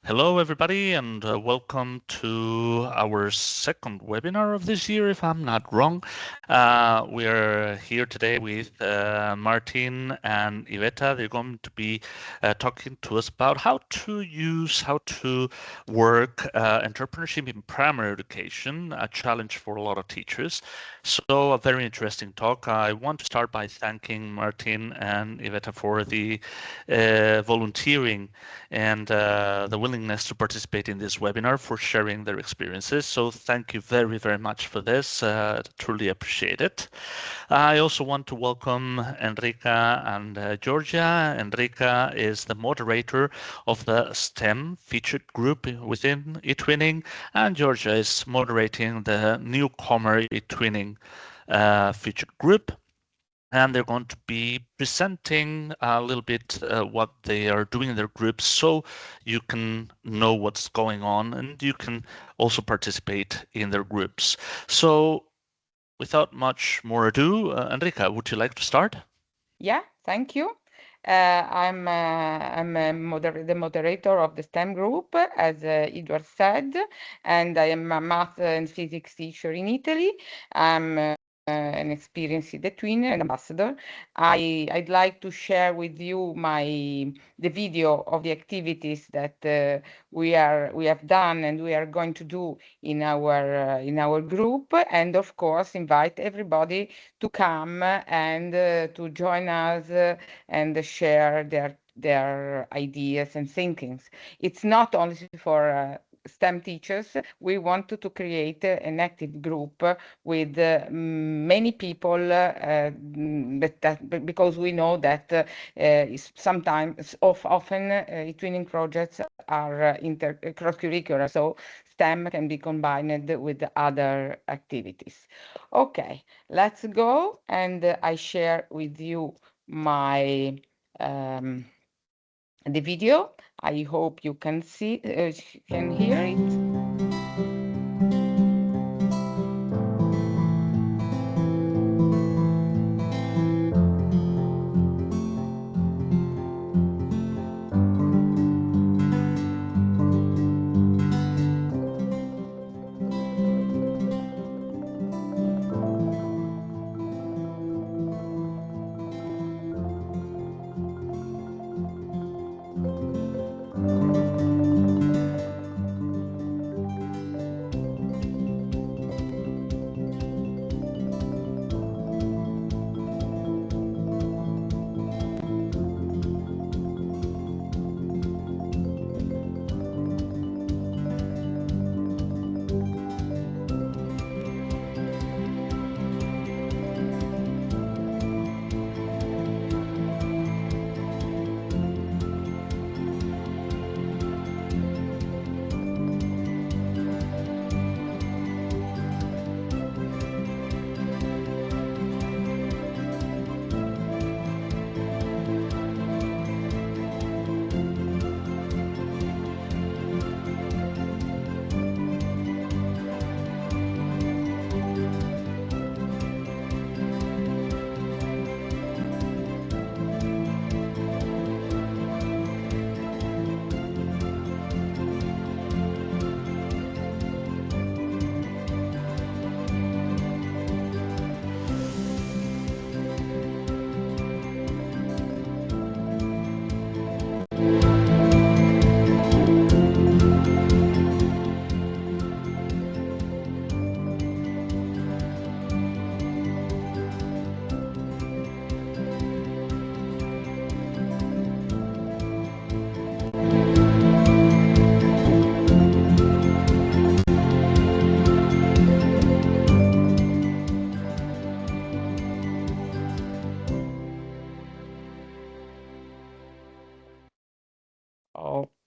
Hello, everybody, and welcome to our second webinar of this year, if I'm not wrong. We are here today with Martin and Iveta. They're going to be talking to us about how to work entrepreneurship in primary education, a challenge for a lot of teachers. So, a very interesting talk. I want to start by thanking Martin and Iveta for the volunteering and the willingness to participate in this webinar, for sharing their experiences. So thank you very, very much for this. Truly appreciate it. I also want to welcome Enrica and Georgia. Enrica is the moderator of the STEM featured group within eTwinning, and Georgia is moderating the newcomer eTwinning featured group. And they're going to be presenting a little bit what they are doing in their groups, so you can know what's going on and you can also participate in their groups. So without much more ado, Enrica, would you like to start? Yeah, thank you. I'm the moderator of the STEM group, as Edward said, and I am a math and physics teacher in Italy. I'm an experienced eTwinner and ambassador. I'd like to share with you the video of the activities that we have done and we are going to do in our group, and of course invite everybody to come and to join us and share their ideas and thinkings. It's not only for STEM teachers. We wanted to create an active group with many people because we know that sometimes, often, eTwinning projects are cross-curricular, so STEM can be combined with other activities. Okay, let's go, and I share with you my the video. I hope you can can hear it.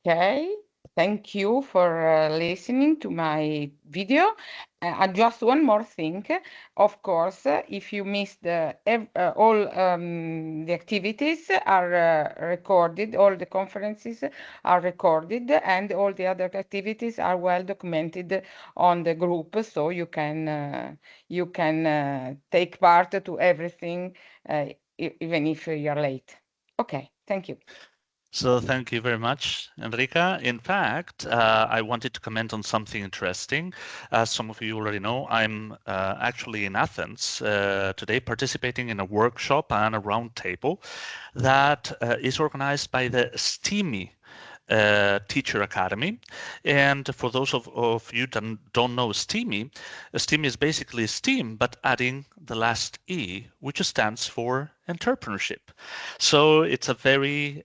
Okay, thank you for listening to my video. Just one more thing. Of course, if you missed all the activities are recorded, all the conferences are recorded, and all the other activities are well documented on the group, so you can take part to everything, even if you're late. Okay, thank you. So thank you very much, Enrica. In fact, I wanted to comment on something interesting. As some of you already know, I'm actually in Athens today participating in a workshop and a roundtable that is organized by the STEAMI Teacher Academy. And for those of you that don't know STEAMI, STEAM is basically STEAM, but adding the last E, which stands for entrepreneurship. So it's a very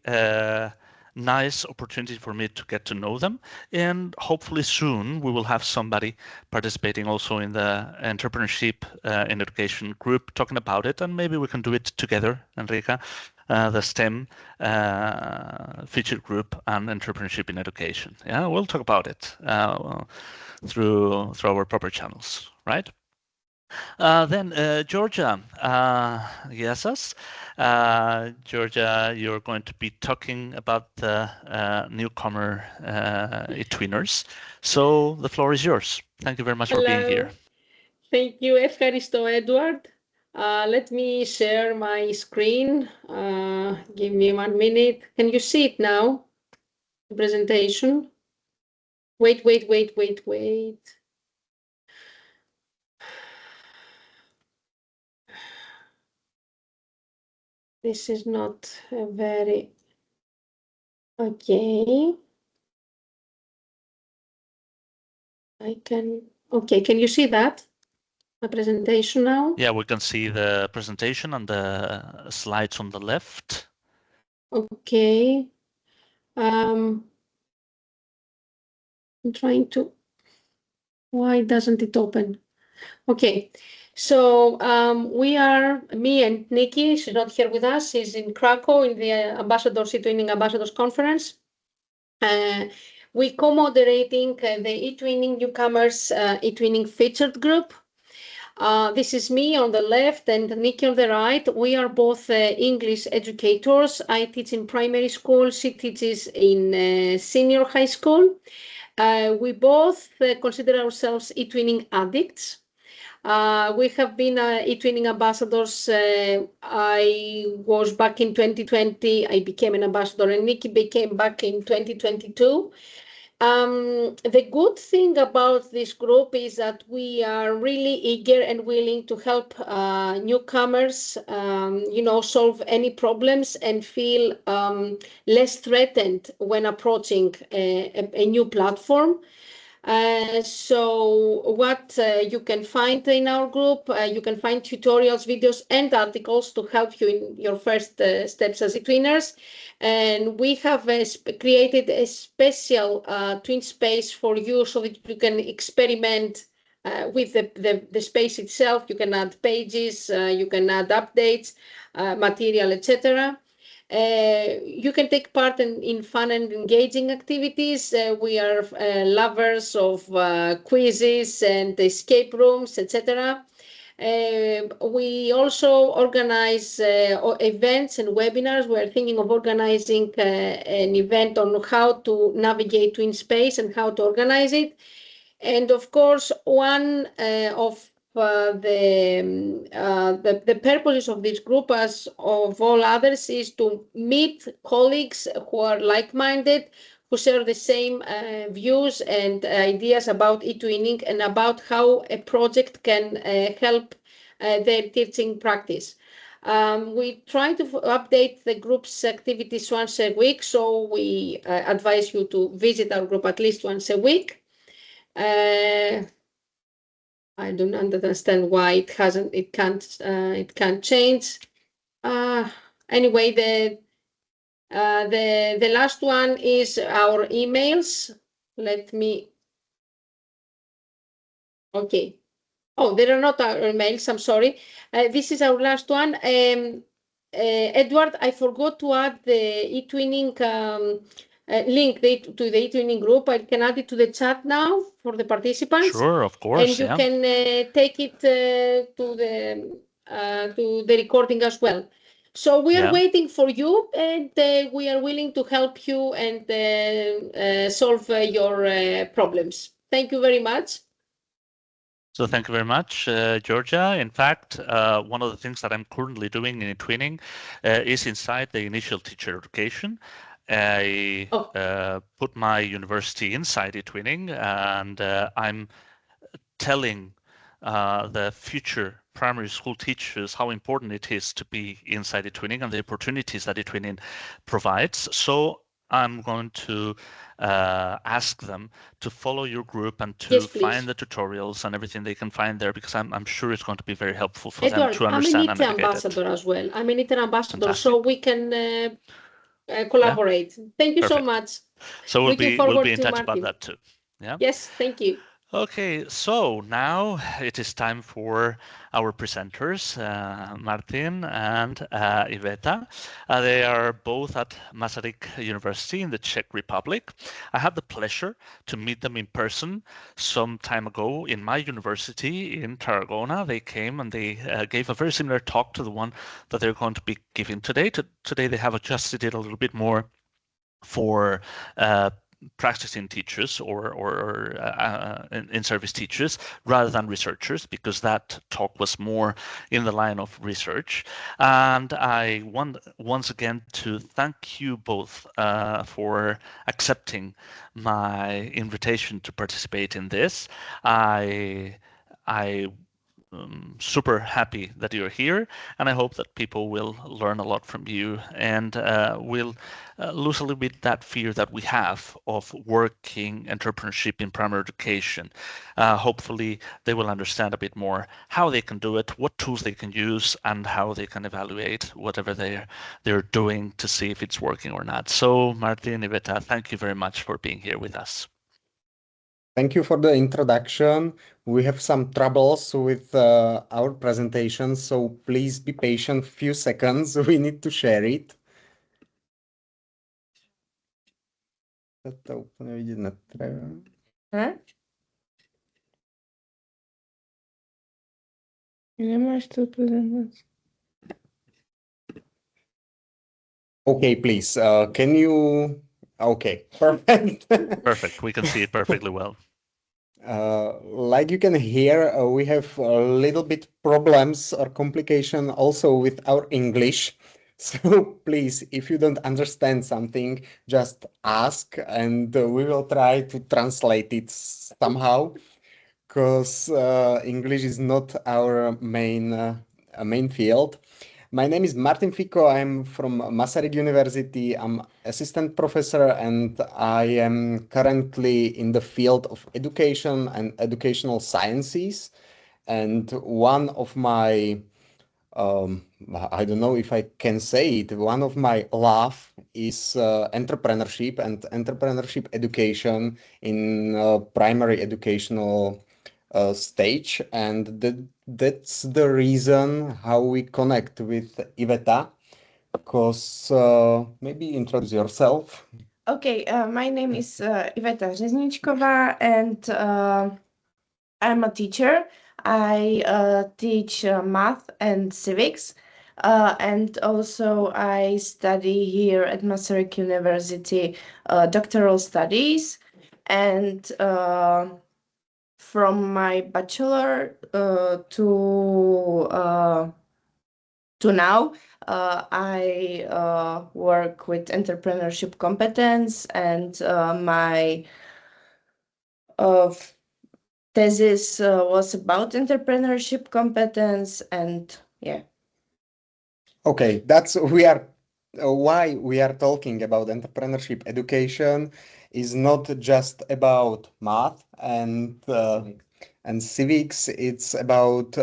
nice opportunity for me to get to know them. And hopefully soon we will have somebody participating also in the entrepreneurship in education group talking about it. And maybe we can do it together, Enrica. The STEM featured group and entrepreneurship in education. Yeah, we'll talk about it through our proper channels, right? Then Georgia, yes, Georgia, you're going to be talking about the newcomer eTwinners. So the floor is yours. Thank you very much for being here. Thank you, Evharisto, Edward. Let me share my screen. Give me 1 minute. Can you see it now? The presentation. Wait. This is not very okay. Okay, can you see that? My presentation now? Yeah, we can see the presentation and the slides on the left. Okay. I'm trying to. Why doesn't it open? Okay. So we are, me and Nikki, she's not here with us, she's in Krakow in the eTwinning Ambassadors Conference. We co-moderating the eTwinning Newcomers eTwinning Featured Group. This is me on the left and Nikki on the right. We are both English educators. I teach in primary school, she teaches in senior high school. We both consider ourselves eTwinning addicts. We have been eTwinning ambassadors. I was back in 2020. I became an ambassador, and Nikki became back in 2022. The good thing about this group is that we are really eager and willing to help newcomers, solve any problems and feel less threatened when approaching a new platform. So what you can find in our group, you can find tutorials, videos, and articles to help you in your first steps as eTwinners. And we have created a special twin space for you so that you can experiment with the space itself. You can add pages, you can add updates, material, etc. You can take part in fun and engaging activities. We are lovers of quizzes and escape rooms, etc. We also organize events and webinars. We're thinking of organizing an event on how to navigate Twin Space and how to organize it. And of course, one of the purposes of this group, as of all others, is to meet colleagues who are like-minded, who share the same views and ideas about eTwinning and about how a project can help their teaching practice. We try to update the group's activities once a week, so we advise you to visit our group at least once a week. I don't understand why it can't change. Anyway, the last one is our emails. Let me. Okay. Oh, there are not our emails. I'm sorry. This is our last one. Edward, I forgot to add the eTwinning link to the eTwinning group. I can add it to the chat now for the participants. Sure, of course. And you can take it to the recording as well. So we are waiting for you, and we are willing to help you and solve your problems. Thank you very much. So thank you very much, Georgia. In fact, one of the things that I'm currently doing in eTwinning is inside the initial teacher education. I put my university inside eTwinning, and I'm telling the future primary school teachers how important it is to be inside eTwinning and the opportunities that eTwinning provides. So I'm going to ask them to follow your group and to find the tutorials and everything they can find there, because I'm sure it's going to be very helpful for them to understand and navigate ambassador as well. I'm an ITER ambassador, so we can collaborate. Yeah. Thank you so much. So we'll be in touch about that too. Yeah. Yes, thank you. Okay, so now it is time for our presenters, Martin and Iveta. They are both at Masaryk University in the Czech Republic. I had the pleasure to meet them in person some time ago in my university in Tarragona. They came and they gave a very similar talk to the one that they're going to be giving today. Today they have adjusted it a little bit more for practicing teachers or in-service teachers rather than researchers, because that talk was more in the line of research. And I want once again to thank you both for accepting my invitation to participate in this. I'm super happy that you're here, and I hope that people will learn a lot from you and will lose a little bit that fear that we have of working entrepreneurship in primary education. Hopefully they will understand a bit more how they can do it, what tools they can use, and how they can evaluate whatever they're doing to see if it's working or not. So Martin, Iveta, thank you very much for being here with us. Thank you for the introduction. We have some troubles with our presentation, so please be patient. Few seconds. We need to share it. To úplně vidět netreba. Nemáš tu prezentaci. Okay, please. Can you? Okay, perfect. Perfect. We can see it perfectly well. Like you can hear, we have a little bit problems or complication also with our English. So please, if you don't understand something, just ask and we will try to translate it somehow, because English is not our main field. My name is Martin Fico. I'm from Masaryk University. I'm assistant professor and I am currently in the field of education and educational sciences. And one of my, I don't know if I can say it, one of my love is entrepreneurship and entrepreneurship education in primary educational stage, and that's the reason how we connect with Iveta, because maybe introduce yourself. Okay, my name is Iveta Rzezničková and I'm a teacher. I teach math and civics, and also I study here at Masaryk University doctoral studies, and from my bachelor to now, I work with entrepreneurship competence, and my thesis was about entrepreneurship competence, and yeah. Okay, that's why we are talking about entrepreneurship education. Is not just about math and civics. It's about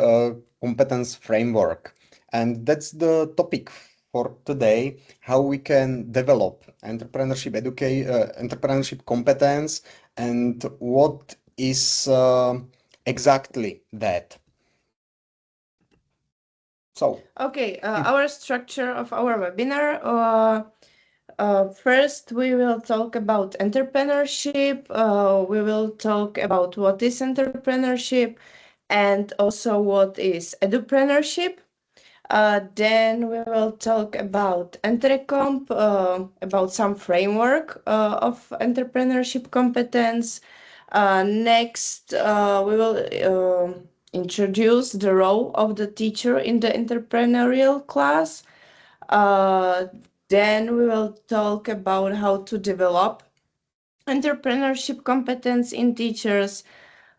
competence framework, and that's the topic for today. How we can develop entrepreneurship competence, and what is exactly that. So okay, our structure of our webinar. First, we will talk about entrepreneurship. We will talk about what is entrepreneurship and also what is edupreneurship. Then we will talk about Entrecomp, about some framework of entrepreneurship competence. Next, we will introduce the role of the teacher in the entrepreneurial class. Then we will talk about how to develop entrepreneurship competence in teachers.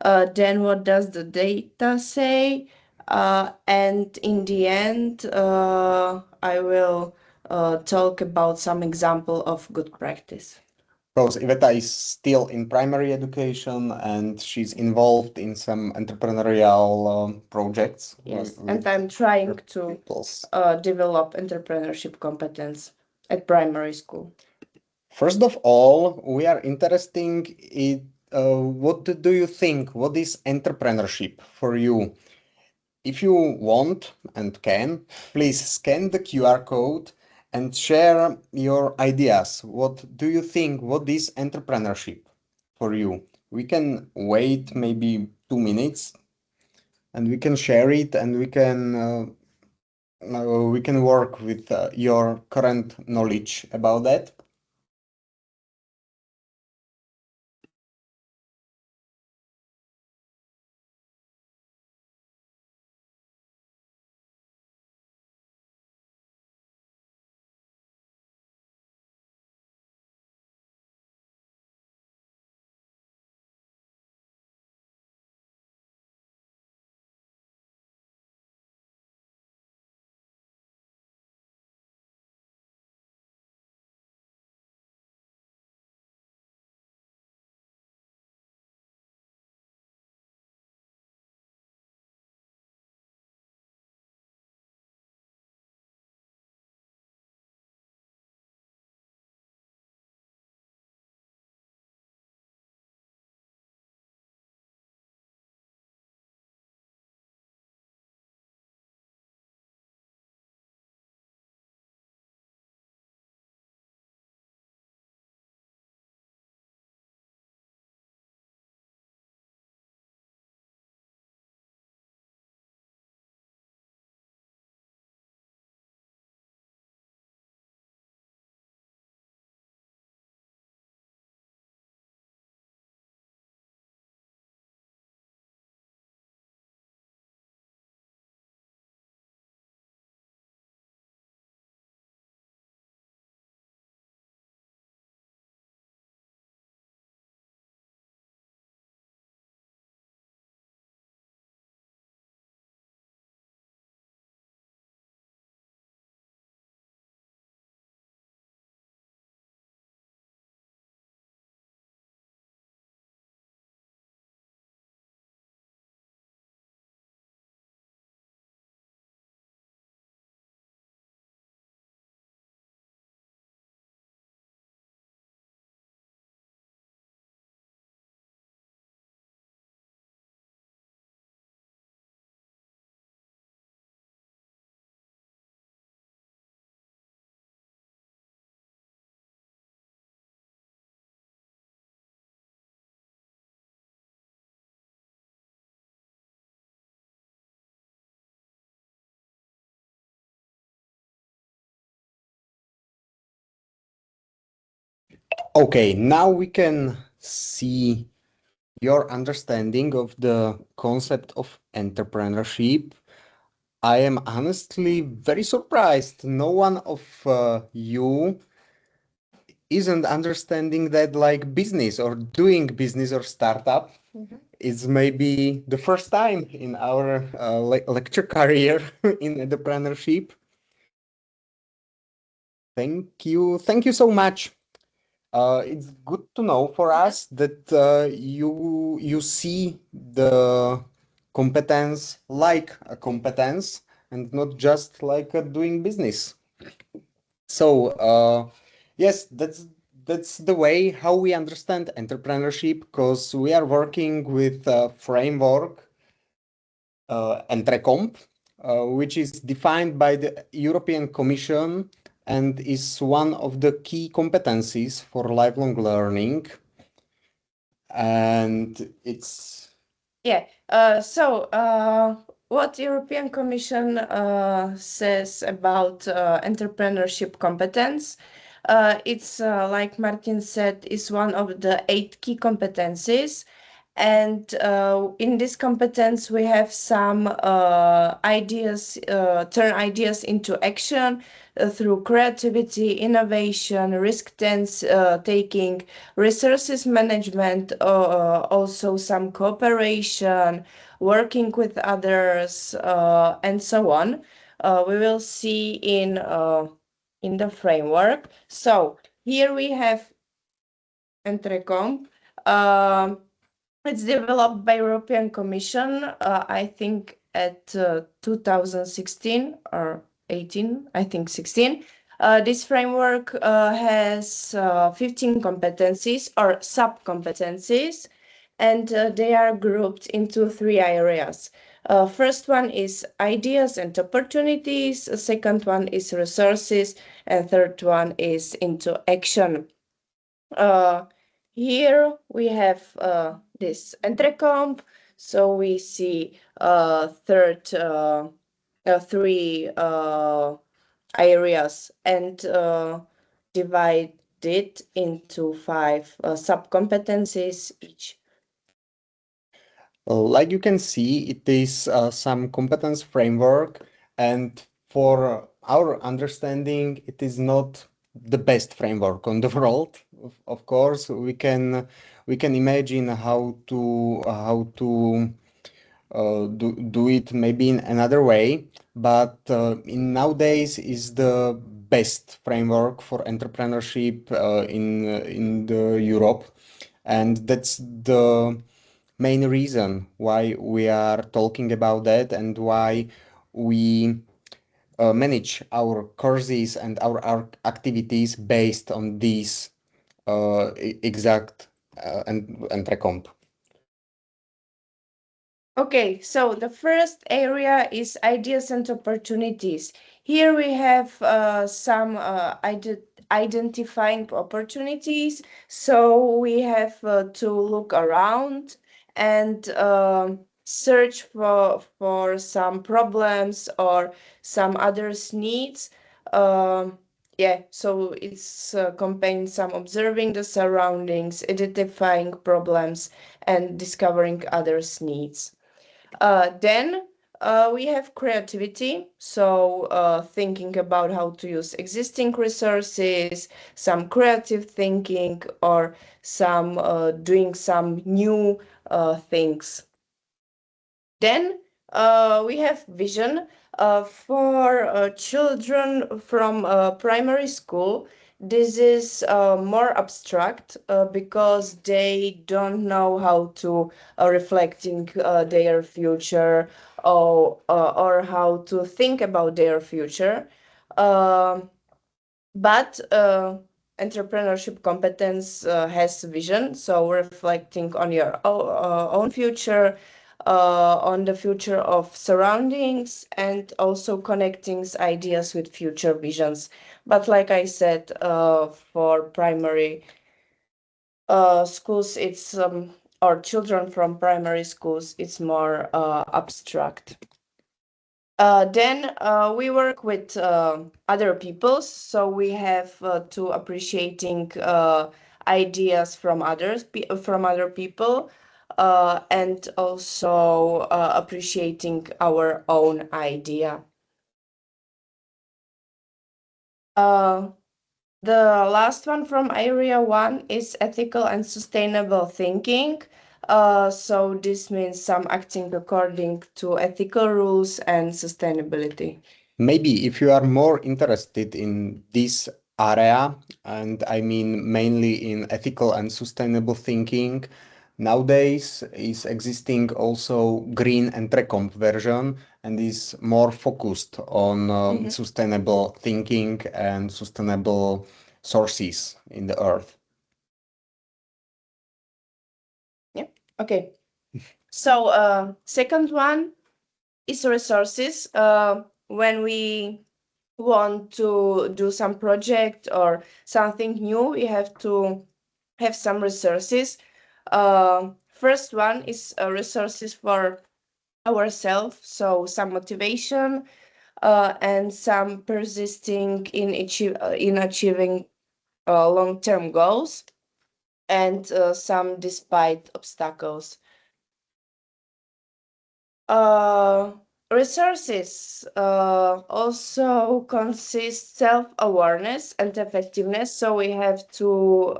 Then what does the data say? And in the end, I will talk about some example of good practice. Because Iveta is still in primary education and she's involved in some entrepreneurial projects. Yes, and I'm trying to develop entrepreneurship competence at primary school. First of all, we are interested in what do you think? What is entrepreneurship for you? If you want and can, please scan the QR code and share your ideas. What do you think? What is entrepreneurship for you? We can wait maybe 2 minutes and we can share it and we can work with your current knowledge about that. Okay, now we can see your understanding of the concept of entrepreneurship. I am honestly very surprised. No one of you isn't understanding that like business or doing business or startup is maybe the first time in our lecture career in entrepreneurship. Thank you so much. It's good to know for us that you see the competence like a competence and not just like doing business. So yes, that's the way how we understand entrepreneurship because we are working with a framework Entrecomp, which is defined by the European Commission and is one of the key competencies for lifelong learning. And it's what European Commission says about entrepreneurship competence? It's like Martin said, is one of the 8 key competencies. And in this competence, we have some ideas, turn ideas into action, through creativity, innovation, taking, resources management, also some cooperation, working with others, and so on. We will see in the framework. So here we have Entrecom. It's developed by European Commission, I think at 2016 or 18, I think 16. This framework has 15 competencies or sub-competencies, and they are grouped into 3 areas. First one is ideas and opportunities, second one is resources, and third one is into action. Here we have this entrecomp, so we see three areas and divide it into 5 sub-competencies each. Like you can see, it is some competence framework, and for our understanding, it is not the best framework on the world. Of course, we can imagine how to do it maybe in another way, but in nowadays is the best framework for entrepreneurship in the Europe, and that's the main reason why we are talking about that and why we manage our courses and our activities based on these exact and recomp. Okay, so the first area is ideas and opportunities. Here we have some identifying opportunities. So we have to look around and search for some problems or some others' needs. Yeah, so it's combines some observing the surroundings, identifying problems, and discovering others' needs. Then we have creativity, so thinking about how to use existing resources, some creative thinking, or some doing some new things. Then we have vision for children from primary school. This is more abstract because they don't know how to reflecting their future or how to think about their future. But entrepreneurship competence has vision, so reflecting on your own future, on the future of surroundings, and also connecting ideas with future visions. But like I said, for primary schools, it's or children from primary schools, it's more abstract. Then we work with other people, so we have to appreciating ideas from other people, and also appreciating our own idea. The last one from area 1 is ethical and sustainable thinking. So this means some acting according to ethical rules and sustainability. Maybe if you are more interested in this area, and I mean mainly in ethical and sustainable thinking, nowadays is existing also green and recomp version and is more focused on sustainable thinking and sustainable sources in the earth. Yeah, okay. So second one is resources. When we want to do some project or something new, we have to have some resources. First one is resources for ourselves, so some motivation and some persisting in achieving long-term goals, and some despite obstacles. Resources also consist self-awareness and effectiveness. So we have to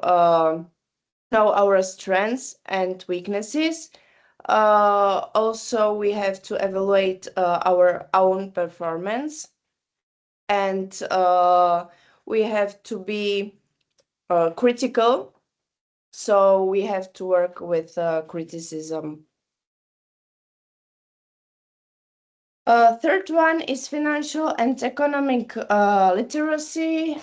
know our strengths and weaknesses. Also, we have to evaluate our own performance, and we have to be critical. So we have to work with criticism. Third one is financial and economic literacy.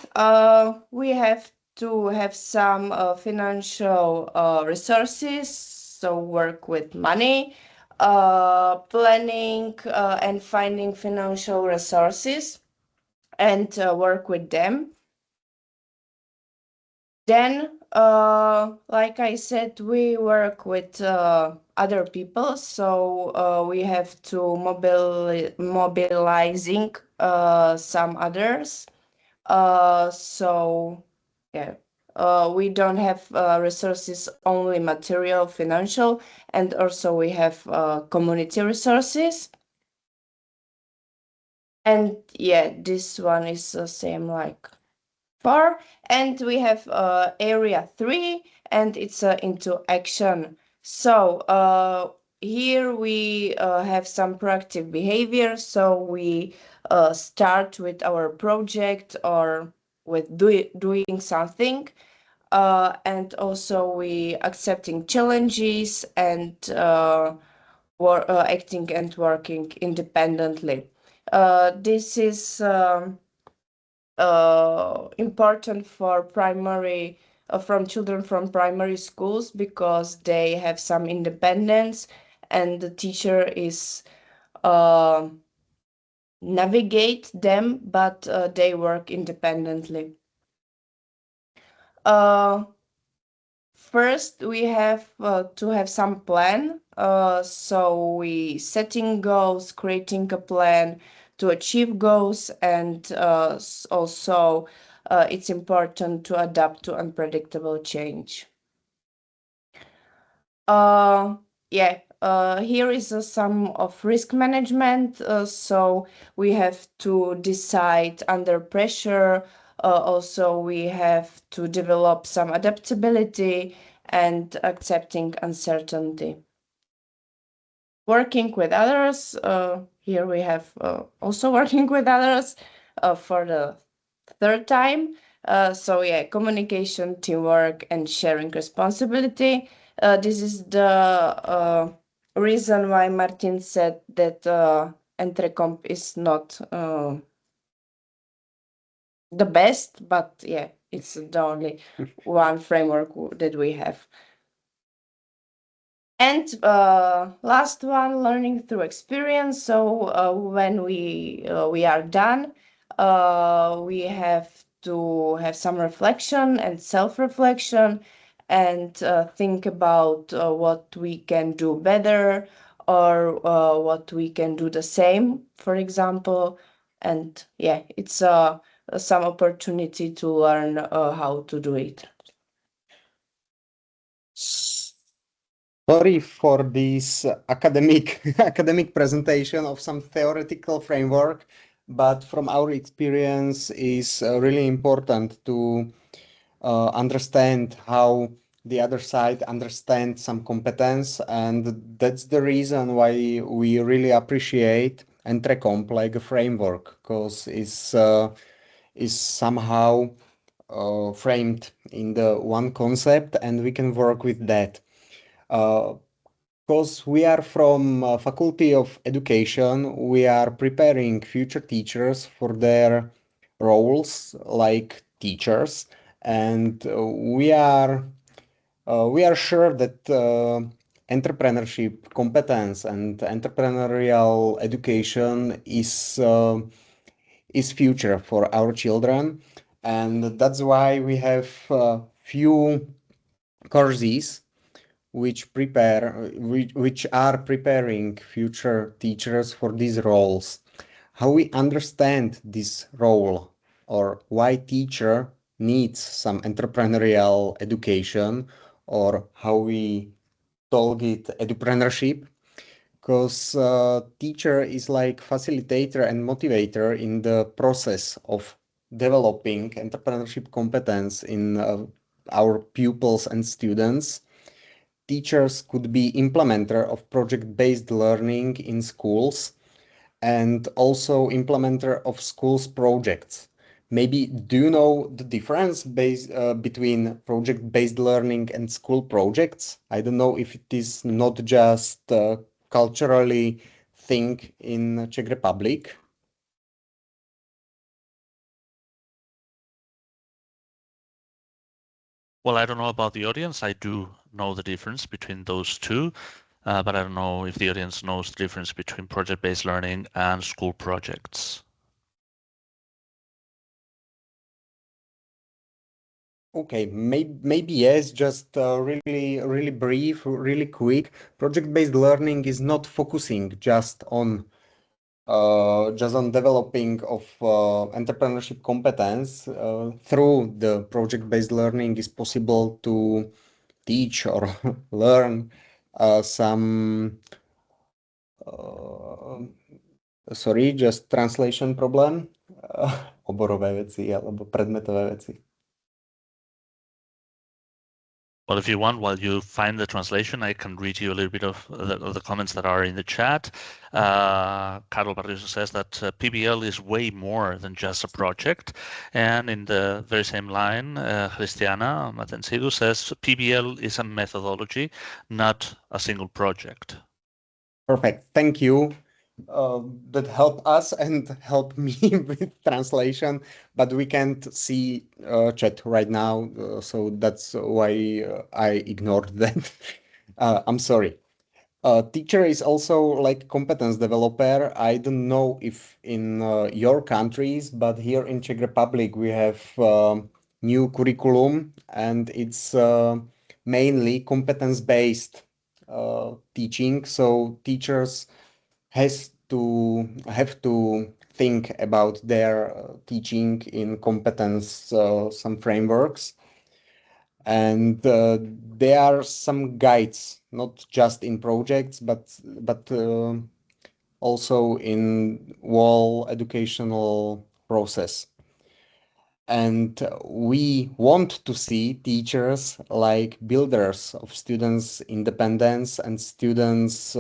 We have to have some financial resources, so work with money, planning and finding financial resources, and work with them. Then, like I said, we work with other people, so we have to mobilizing some others. So yeah, we don't have resources only material, financial, and also we have community resources. And yeah, this one is the same like 4, and we have area 3, and it's into action. So here we have some proactive behavior. So we start with our project or with doing something, and also we accepting challenges and acting and working independently. This is important for primary from children from primary schools, because they have some independence and the teacher is navigate them, but they work independently. First, we have to have some plan. So we setting goals, creating a plan to achieve goals, and also it's important to adapt to unpredictable change. Yeah, here is a sum of risk management. So we have to decide under pressure. Also, we have to develop some adaptability and accepting uncertainty. Working with others. Here we have also working with others for the third time. So yeah, communication, teamwork, and sharing responsibility. This is the reason why Martin said that Entrecomp is not the best, but yeah, it's the only one framework that we have. And last one, learning through experience. So when we are done, we have to have some reflection and self-reflection, and think about what we can do better, or what we can do the same, for example. And yeah, it's some opportunity to learn how to do it. Sorry for this academic academic presentation of some theoretical framework, but from our experience is really important to understand how the other side understands some competence, and that's the reason why we really appreciate Entrecomp like a framework, because is somehow framed in the one concept, and we can work with that. Because we are from Faculty of Education, we are preparing future teachers for their roles like teachers, and we are sure that entrepreneurship competence and entrepreneurial education is future for our children, and that's why we have few courses which are preparing future teachers for these roles. How we understand this role, or why teacher needs some entrepreneurial education, or how we talk it entrepreneurship. because teacher is like facilitator and motivator in the process of developing entrepreneurship competence in our pupils and students. Teachers could be implementer of project-based learning in schools and also implementer of schools projects. Maybe do you know the difference between project-based learning and school projects? I don't know if it is not just culturally thing in Czech Republic. Well, I don't know about the audience. I do know the difference between those two, but I don't know if the audience knows the difference between project-based learning and school projects. Okay, maybe yes, just really brief, really quick. Project-based learning is not focusing just on developing of entrepreneurship competence. Through the project-based learning is possible to teach or learn some sorry, just translation problem. Oborové veci alebo predmetové veci. Well, if you want, while you find the translation, I can read you a little bit of the comments that are in the chat. Carlo Barrios says that PBL is way more than just a project. And in the very same line, Cristiana Matensidu says PBL is a methodology, not a single project. Perfect. Thank you. That helped us and helped me with translation, but we can't see chat right now, so that's why I ignored that. I'm sorry. Teacher is also like competence developer. I don't know if in your countries, but here in Czech Republic we have new curriculum, and it's mainly competence-based teaching. So teachers have to think about their teaching in competence some frameworks, and there are some guides, not just in projects but also in whole educational process. And we want to see teachers like builders of students' independence and students'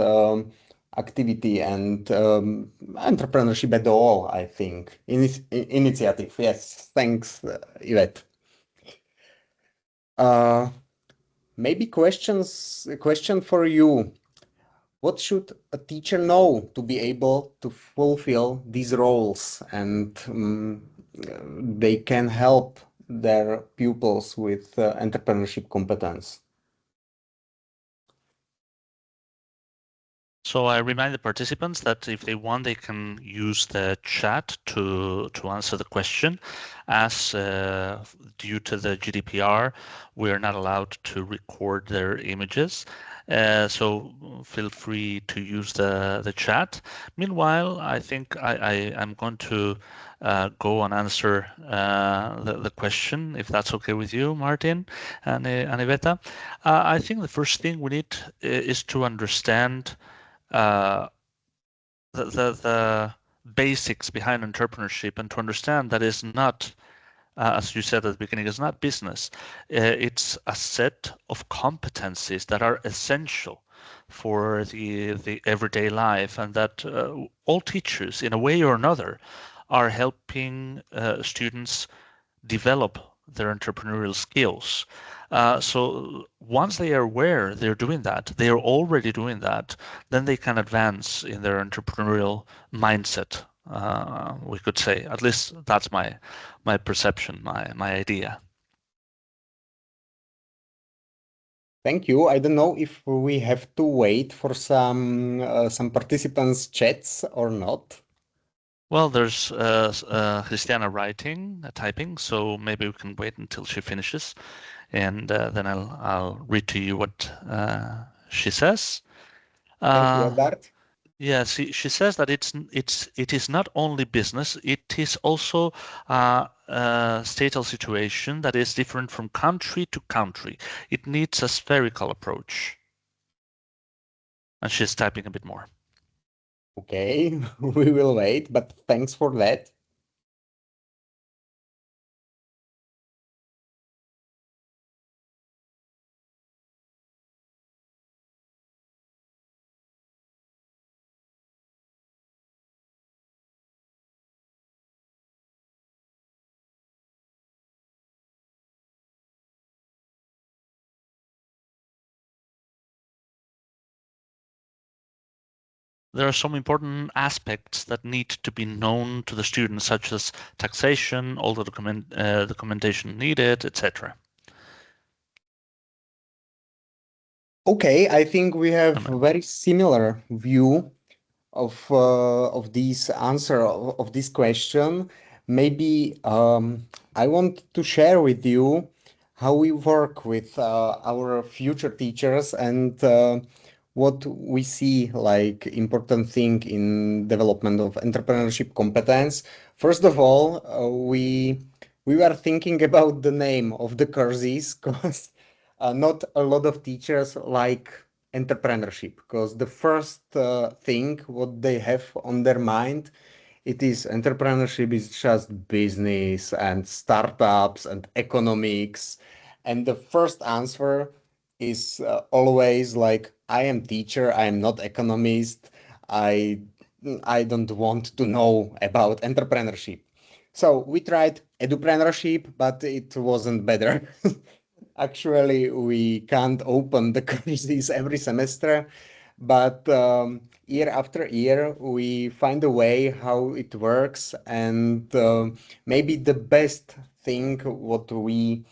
activity and entrepreneurship at all, I think. Initiative, yes. Thanks, Yvette. Maybe question for you. What should a teacher know to be able to fulfill these roles, and they can help their pupils with entrepreneurship competence? So I remind the participants that if they want, they can use the chat to answer the question. As due to the GDPR, we are not allowed to record their images. So feel free to use the chat. Meanwhile, I think I'm going to go and answer the question, if that's okay with you, Martin and Iveta. I think the first thing we need is to understand the basics behind entrepreneurship, and to understand that is not, as you said at the beginning, is not business. It's a set of competencies that are essential for the everyday life, and that all teachers, in a way or another, are helping students develop their entrepreneurial skills. So once they are aware they're doing that, they are already doing that, then they can advance in their entrepreneurial mindset. We could say, at least that's my perception, my idea. Thank you. I don't know if we have to wait for some participants' chats or not. Well, there's Christiana typing, so maybe we can wait until she finishes, and then I'll read to you what she says. Thank you, Edard. Yeah, she says that it is not only business; it is also a statal situation that is different from country to country. It needs a spherical approach. And she's typing a bit more. Okay, we will wait, but thanks for that. There are some important aspects that need to be known to the students, such as taxation, all the documentation needed, etc. Okay, I think we have a very similar view of this answer of this question. Maybe I want to share with you how we work with our future teachers and what we see like important thing in development of entrepreneurship competence. First of all, we were thinking about the name of the courses because not a lot of teachers like entrepreneurship because the first thing what they have on their mind it is entrepreneurship is just business and startups and economics and the first answer is always like I am teacher, I am not economist, i I don't want to know about entrepreneurship. So we tried edupreneurship but it wasn't better. Actually, we can't open the courses every semester, but year after year, we find a way how it works. And maybe the best thing what we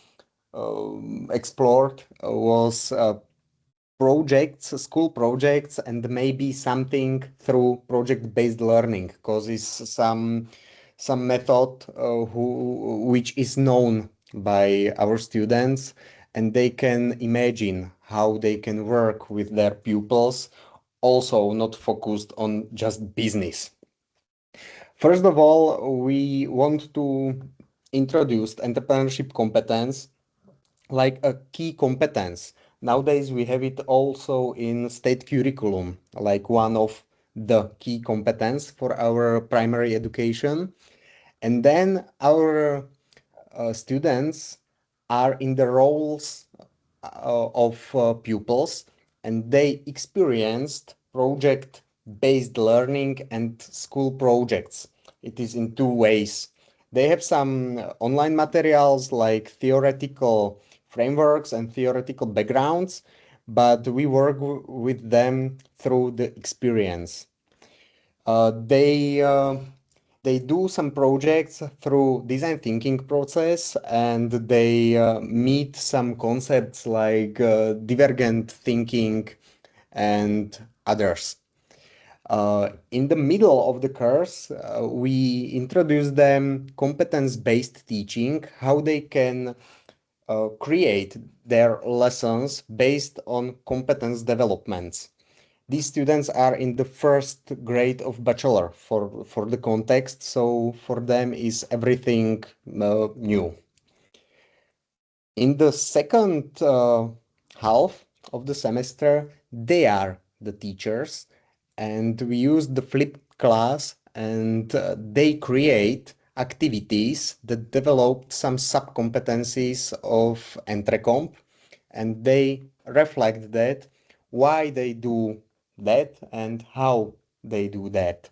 explored was projects, school projects, and maybe something through project-based learning, because it's some method which is known by our students, and they can imagine how they can work with their pupils, also not focused on just business. First of all, we want to introduce entrepreneurship competence like a key competence. Nowadays, we have it also in state curriculum, like one of the key competence for our primary education. And then our students are in the roles of pupils and they experienced project-based learning and school projects. It is in two ways. They have some online materials like theoretical frameworks and theoretical backgrounds, but we work with them through the experience. They do some projects through design thinking process and they meet some concepts like divergent thinking and others. In the middle of the course, we introduce them competence-based teaching, how they can create their lessons based on competence developments. These students are in the first grade of bachelor for the context, so for them is everything new. In the second half of the semester, they are the teachers, and we use the flipped class, and they create activities that developed some sub-competencies of Entrecomp, and they reflect that, why they do that, and how they do that.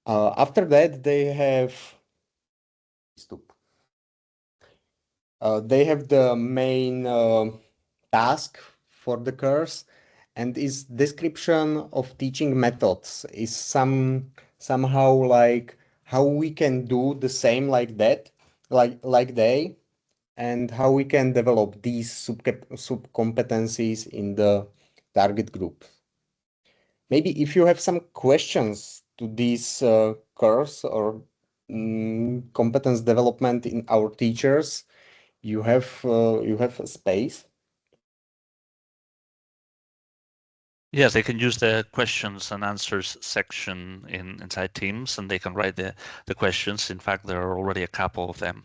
After that, they have the main task for the course, and is description of teaching methods is somehow like how we can do the same like that, like they, and how we can develop these sub-competencies in the target group. Maybe if you have some questions to this course or competence development in our teachers, you have a space. Yes, they can use the questions and answers section inside Teams, and they can write the questions. In fact, there are already a couple of them.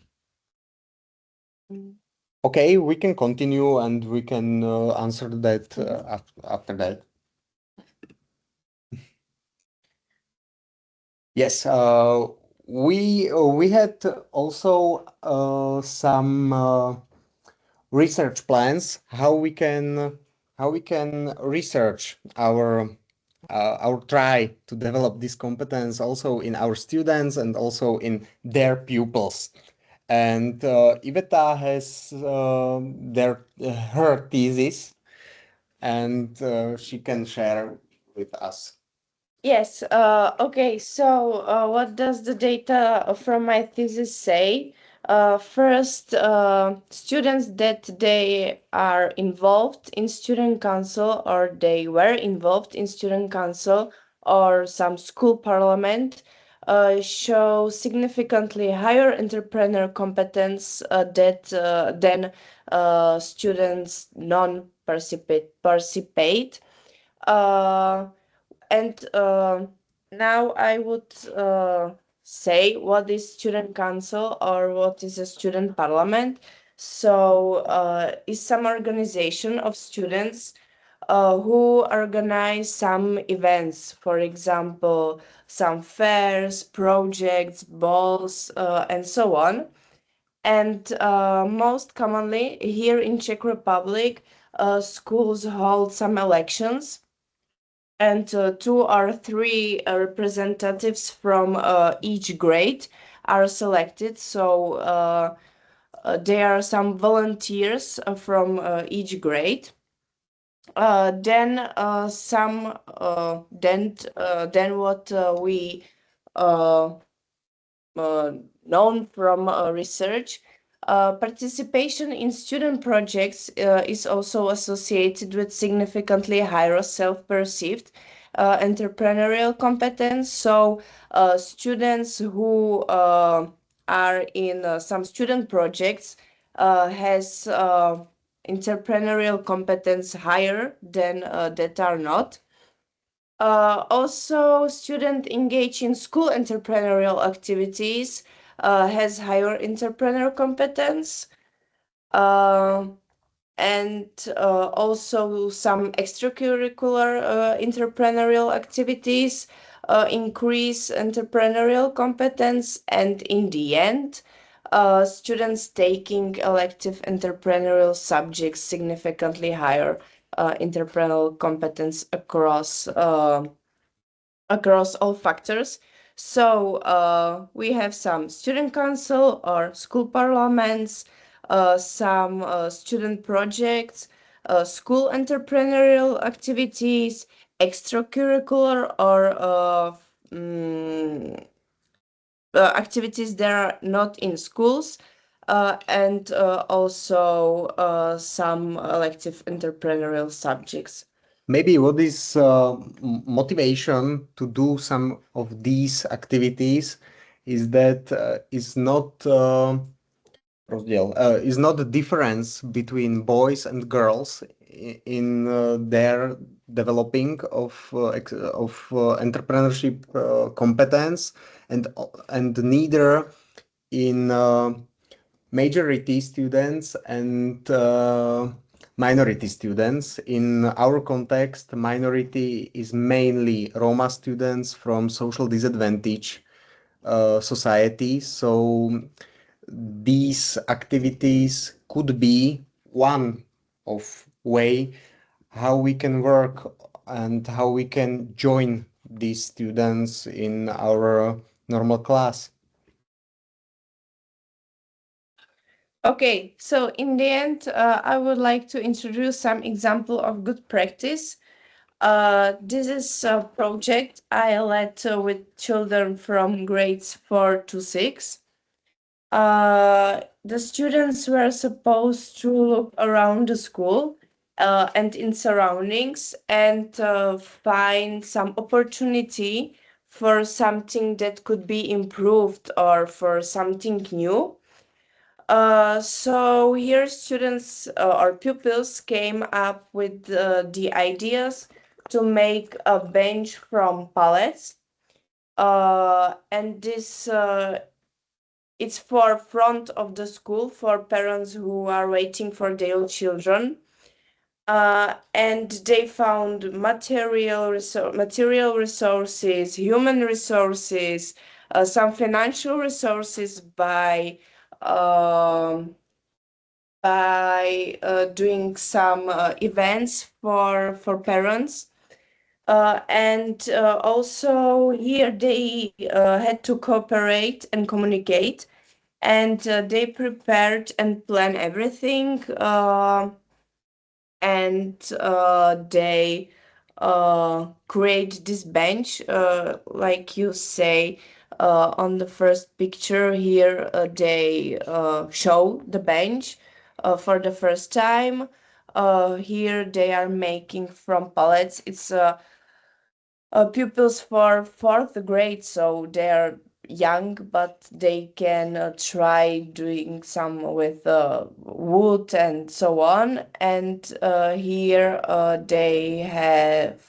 Okay, we can continue and we can answer that after that. Yes, we had also some research plans how we can research our try to develop this competence also in our students and also in their pupils. And Iveta has her thesis, and she can share with us. Yes, okay, so what does the data from my thesis say? First, students that they are involved in student council or they were involved in student council or some school parliament show significantly higher entrepreneur competence than students non-participate. Uh, and now I would say what is student council or what is a student parliament. So is some organization of students who organize some events, for example, some fairs, projects, balls, and so on. And most commonly here in Czech Republic, schools hold some elections and two or three representatives from each grade are selected. So there are some volunteers from each grade. Then what we uh, known from research. Participation in student projects is also associated with significantly higher self-perceived entrepreneurial competence. So, students who are in some student projects has entrepreneurial competence higher than that are not. Also, student engaged in school entrepreneurial activities has higher entrepreneurial competence. Uh, and also some extracurricular entrepreneurial activities increase entrepreneurial competence. And in the end, students taking elective entrepreneurial subjects significantly higher entrepreneurial competence across all factors. So we have some student council or school parliaments, some student projects, school entrepreneurial activities, extracurricular or activities that are not in schools, and also some elective entrepreneurial subjects. Maybe what is motivation to do some of these activities is that is not the difference between boys and girls in their developing of entrepreneurship competence, and neither in majority students and minority students. In our context, minority is mainly Roma students from social disadvantage societies. So these activities could be one of way how we can work and how we can join these students in our normal class. Okay, so in the end, I would like to introduce some example of good practice. This is a project I led with children from grades 4 to 6. The students were supposed to look around the school and in surroundings and find some opportunity for something that could be improved or for something new. So here students or pupils came up with the ideas to make a bench from pallets. And this it's for front of the school for parents who are waiting for their children. And they found material resources, human resources, some financial resources by doing some events for parents. And also here they had to cooperate and communicate, and they prepared and planned everything. And they create this bench, like you say on the first picture here. They show the bench for the first time. Here they are making from pallets. It's pupils for fourth grade, so they are young, but they can try doing some with wood and so on. And here they have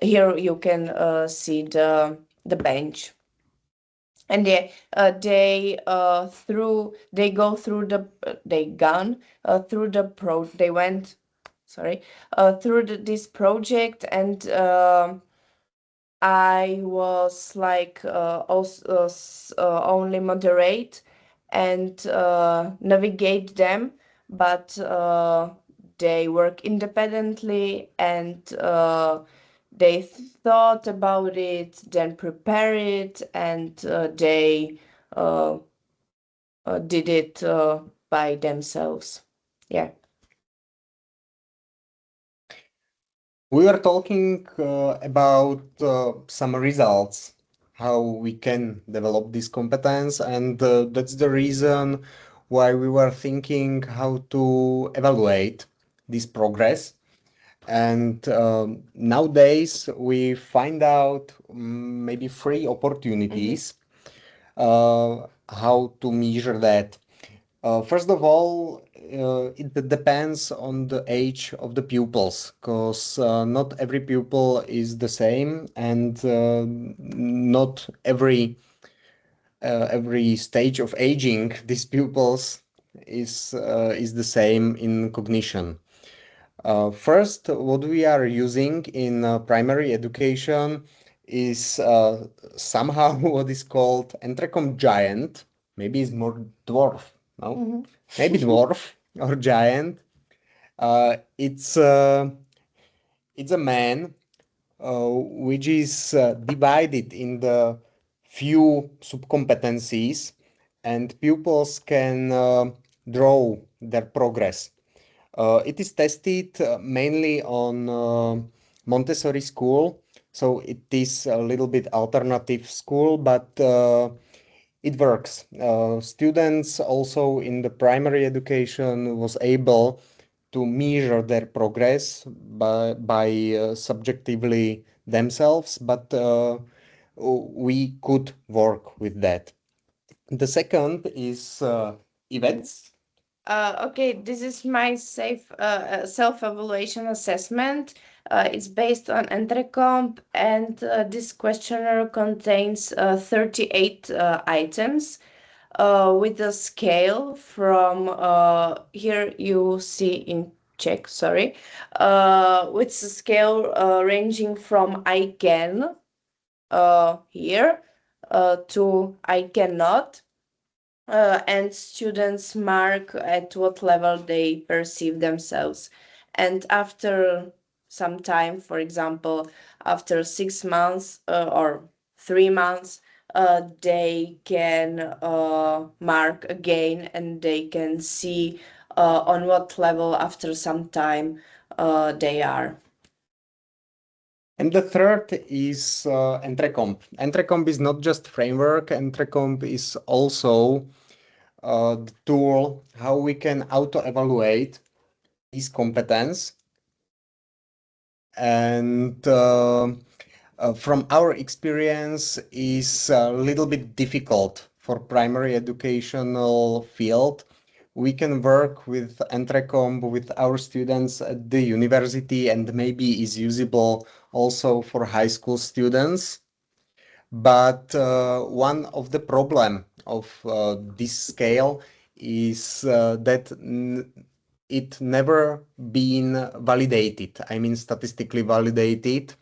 here you can see the bench. And they go through the they gone through the pro they went sorry through this project. And I was like also only moderate and navigate them, but they work independently, and they thought about it, then prepare it, and they uh, did it by themselves. Yeah. We were talking about some results, how we can develop this competence, and that's the reason why we were thinking how to evaluate this progress. And nowadays we find out maybe three opportunities how to measure that. First of all, it depends on the age of the pupils, because not every pupil is the same, and not every stage of aging these pupils is the same in cognition. First, what we are using in primary education is somehow what is called Entrecom Giant. Maybe it's more dwarf, no? Maybe dwarf or giant. It's a man which is divided in the few subcompetencies, and pupils can draw their progress. It is tested mainly on Montessori school, so it is a little bit alternative school, but it works. Students also in the primary education was able to measure their progress by subjectively themselves, but we could work with that. The second is events. Okay, this is my self-evaluation assessment. It's based on Entrecomp, and this questionnaire contains 38 items with a scale from here you see in Czech, sorry, with a scale ranging from I can here to I cannot. And students mark at what level they perceive themselves. And after some time, for example, after 6 months or 3 months, they can mark again, and they can see on what level after some time they are. And the third is Entrecomp. Entrecomp is not just framework. Entrecomp is also the tool how we can auto-evaluate these competence. And from our experience, is a little bit difficult for primary educational field. We can work with Entrecomp with our students at the university, and maybe is usable also for high school students. But one of the problem of this scale is that it never been validated. I mean, statistically validated,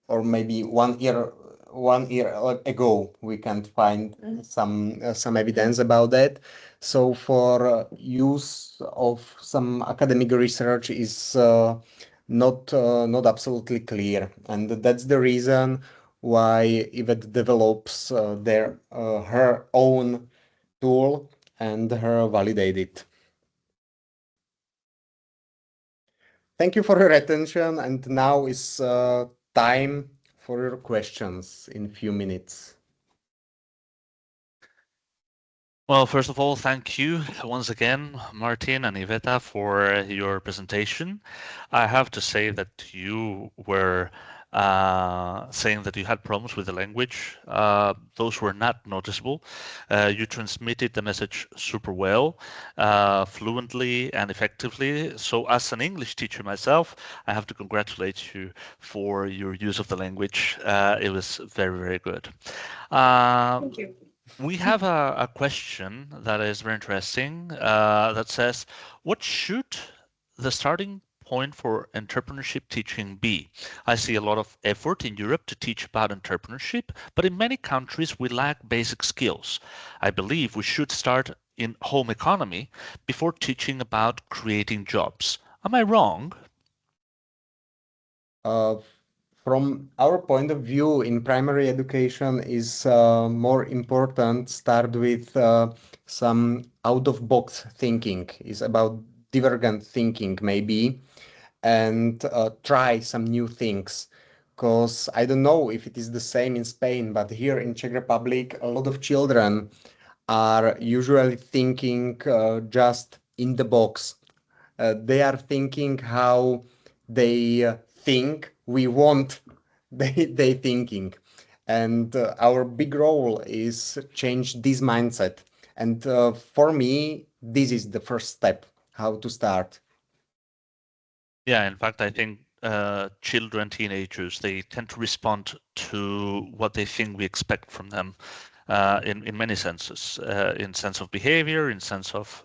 or maybe 1 year ago we can find some evidence about that. So for use of some academic research is not absolutely clear, and that's the reason why Yvette develops her own tool and her validate it. Thank you for your attention, and now is time for your questions in a few minutes. Well, first of all, thank you once again, Martin and Iveta, for your presentation. I have to say that you were saying that you had problems with the language. Those were not noticeable. You transmitted the message super well, fluently and effectively. So as an English teacher myself, I have to congratulate you for your use of the language. It was very, very good. Thank you. We have a question that is very interesting that says, what should the starting point for entrepreneurship teaching be? I see a lot of effort in Europe to teach about entrepreneurship, but in many countries we lack basic skills. I believe we should start in home economy before teaching about creating jobs. Am I wrong? From our point of view, in primary education is more important start with some out-of-box thinking, is about divergent thinking maybe, and try some new things. Because I don't know if it is the same in Spain, but here in Czech Republic, a lot of children are usually thinking just in the box. They are thinking how they think we want they thinking, and our big role is change this mindset, and for me this is the first step how to start. Yeah, in fact, I think children, teenagers, they tend to respond to what they think we expect from them in many senses, in sense of behavior, in sense of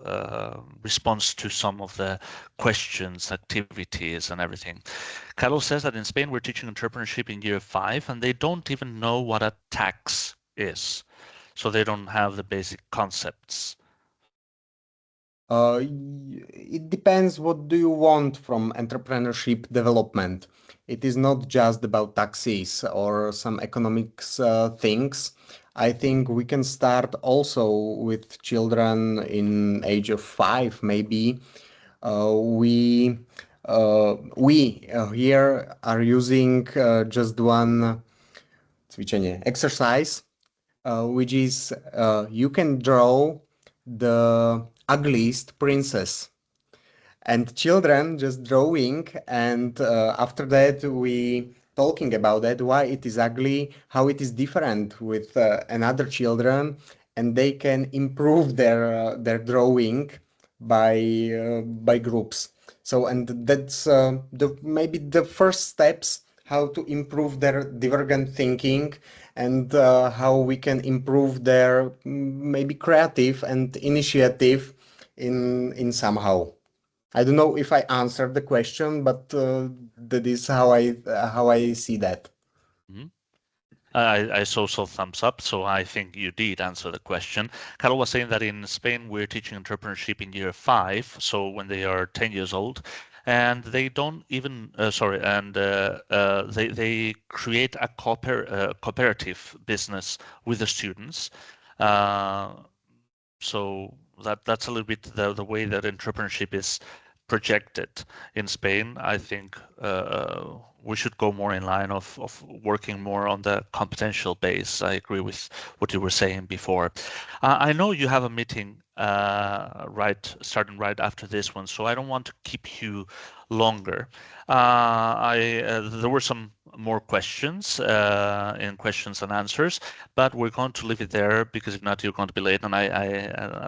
response to some of the questions, activities, and everything. Carlos says that in Spain we're teaching entrepreneurship in year 5, and they don't even know what a tax is, so they don't have the basic concepts. It depends what do you want from entrepreneurship development. It is not just about taxes or some economics things. I think we can start also with children in age of 5 maybe. We here are using just one cvičenie, exercise, which is you can draw the ugliest princess, and children just drawing, and after that we talking about that, why it is ugly, how it is different with another children, and they can improve their drawing by groups. So, and that's maybe the first steps how to improve their divergent thinking, and how we can improve their maybe creative and initiative in somehow. I don't know if I answered the question, but that is how I see that. Mm-hmm. I saw thumbs up, so I think you did answer the question. Carol was saying that in Spain we're teaching entrepreneurship in year 5, so when they are 10 years old, and they don't even they create a cooperative business with the students. So that's a little bit the way that entrepreneurship is projected in Spain. I think we should go more in line of working more on the competential base. I agree with what you were saying before. I know you have a meeting starting right after this one, so I don't want to keep you longer. There were some more questions in questions and answers, but we're going to leave it there because if not, you're going to be late, and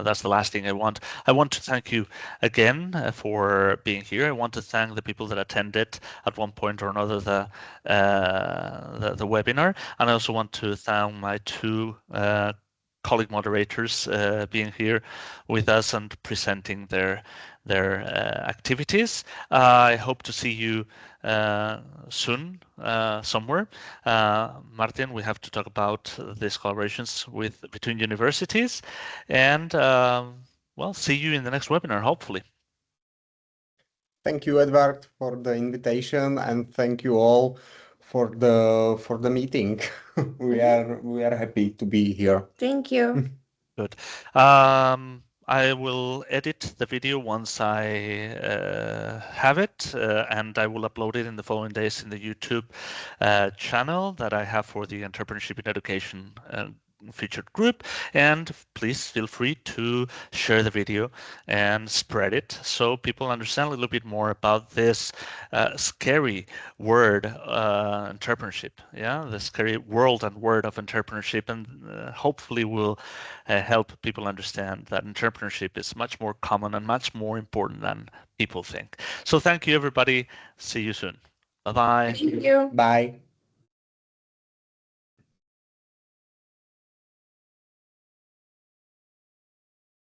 that's the last thing I want. I want to thank you again for being here. I want to thank the people that attended at one point or another the webinar, and I also want to thank my two colleague moderators being here with us and presenting their activities. I hope to see you soon somewhere. Martin, we have to talk about these collaborations between universities, and well, see you in the next webinar, hopefully. Thank you, Edward, for the invitation, and thank you all for the meeting. we are happy to be here. Thank you. Good. I will edit the video once I have it, and I will upload it in the following days in the YouTube channel that I have for the Entrepreneurship in Education featured group. And please feel free to share the video and spread it so people understand a little bit more about this scary word, entrepreneurship. Yeah, the scary world and word of entrepreneurship, and hopefully will help people understand that entrepreneurship is much more common and much more important than people think. So thank you, everybody. See you soon. Bye-bye. Thank you. Bye.